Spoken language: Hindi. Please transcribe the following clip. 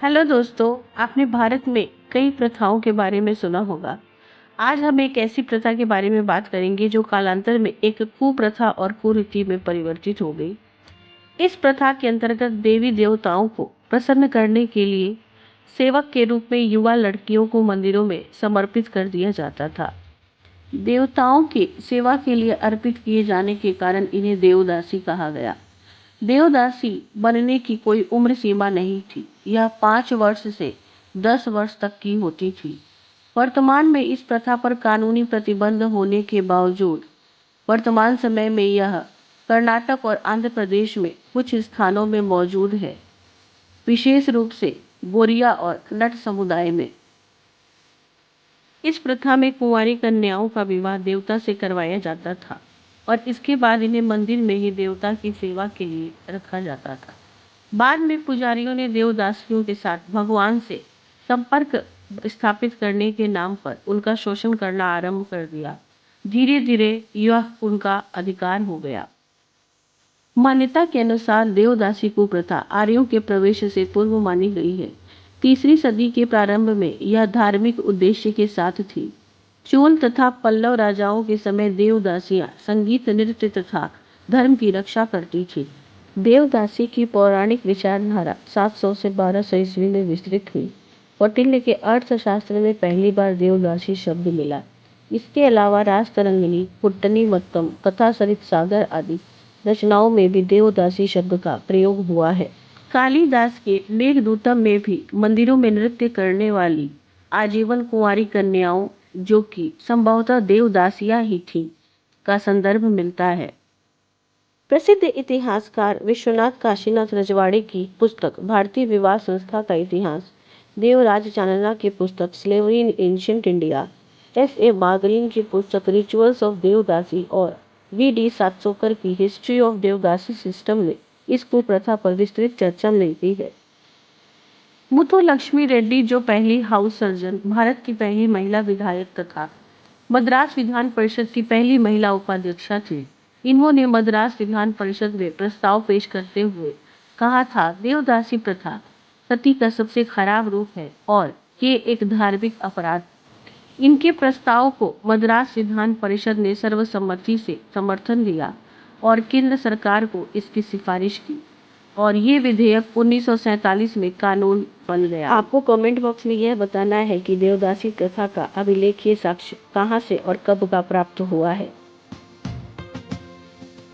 हेलो दोस्तों, आपने भारत में कई प्रथाओं के बारे में सुना होगा। आज हम एक ऐसी प्रथा के बारे में बात करेंगे जो कालांतर में एक कुप्रथा और कुरीति में परिवर्तित हो गई। इस प्रथा के अंतर्गत देवी देवताओं को प्रसन्न करने के लिए सेवक के रूप में युवा लड़कियों को मंदिरों में समर्पित कर दिया जाता था। देवताओं की सेवा के लिए अर्पित किए जाने के कारण इन्हें देवदासी कहा गया। देवदासी बनने की कोई उम्र सीमा नहीं थी। यह 5 वर्ष से 10 वर्ष तक की होती थी। वर्तमान में इस प्रथा पर कानूनी प्रतिबंध होने के बावजूद वर्तमान समय में यह कर्नाटक और आंध्र प्रदेश में कुछ स्थानों में मौजूद है, विशेष रूप से गोरिया और नट समुदाय में। इस प्रथा में कुंवारी कन्याओं का विवाह देवता से करवाया जाता था और इसके बाद इन्हें मंदिर में ही देवता की सेवा के लिए रखा जाता था। बाद में पुजारियों ने देवदासियों के साथ भगवान से संपर्क स्थापित करने के नाम पर उनका शोषण करना आरंभ कर दिया। धीरे धीरे यह उनका अधिकार हो गया। मान्यता के अनुसार देवदासी कुप्रथा आर्यों के प्रवेश से पूर्व मानी गई है। 3री सदी के प्रारंभ में यह धार्मिक उद्देश्य के साथ थी। चोल तथा पल्लव राजाओं के समय देवदासियां संगीत, नृत्य तथा धर्म की रक्षा करती थी। देवदासी की पौराणिक विचारधारा 700 से 1200 ईस्वी में विस्तृत हुई। कौटिल्य के अर्थशास्त्र में पहली बार देवदासी शब्द मिला। इसके अलावा रासतरंगिणी, कुट्टनीमत्तम, कथासरित सागर आदि रचनाओं में भी देवदासी शब्द का प्रयोग हुआ है। कालिदास के मेघदूतम में भी मंदिरों में नृत्य करने वाली आजीवन कुंवारी कन्याओं, जो कि संभवतः देवदासियां ही थीं, का संदर्भ मिलता है। प्रसिद्ध इतिहासकार विश्वनाथ काशीनाथ रजवाड़े की पुस्तक भारतीय विवाह संस्था का इतिहास, देवराज चानना की पुस्तक स्लेवरी इन एंशिएंट इंडिया, S.A. मार्गलीन की पुस्तक रिचुअल्स ऑफ देवदासी और V.D. सातसोकर की हिस्ट्री ऑफ देवदासी सिस्टम ने इस कुप्रथा पर विस्तृत चर्चा मिलती है। मुथुलक्ष्मी रेड्डी, जो पहली हाउस सर्जन, भारत की पहली महिला विधायक तथा मद्रास विधान परिषद की पहली महिला उपाध्यक्षा थी। इन्होंने मद्रास विधान परिषद में प्रस्ताव पेश करते हुए कहा था, देवदासी प्रथा सती का सबसे खराब रूप है और ये एक धार्मिक अपराध। इनके प्रस्ताव को मद्रास विधान परिषद ने सर्वसम्मति से समर्थन दिया और केंद्र सरकार को इसकी सिफारिश की और ये विधेयक 1947 में कानून बन गया। आपको कमेंट बॉक्स में यह बताना है कि देवदासी प्रथा का अभिलेखीय साक्ष्य कहाँ से और कब का प्राप्त हुआ है।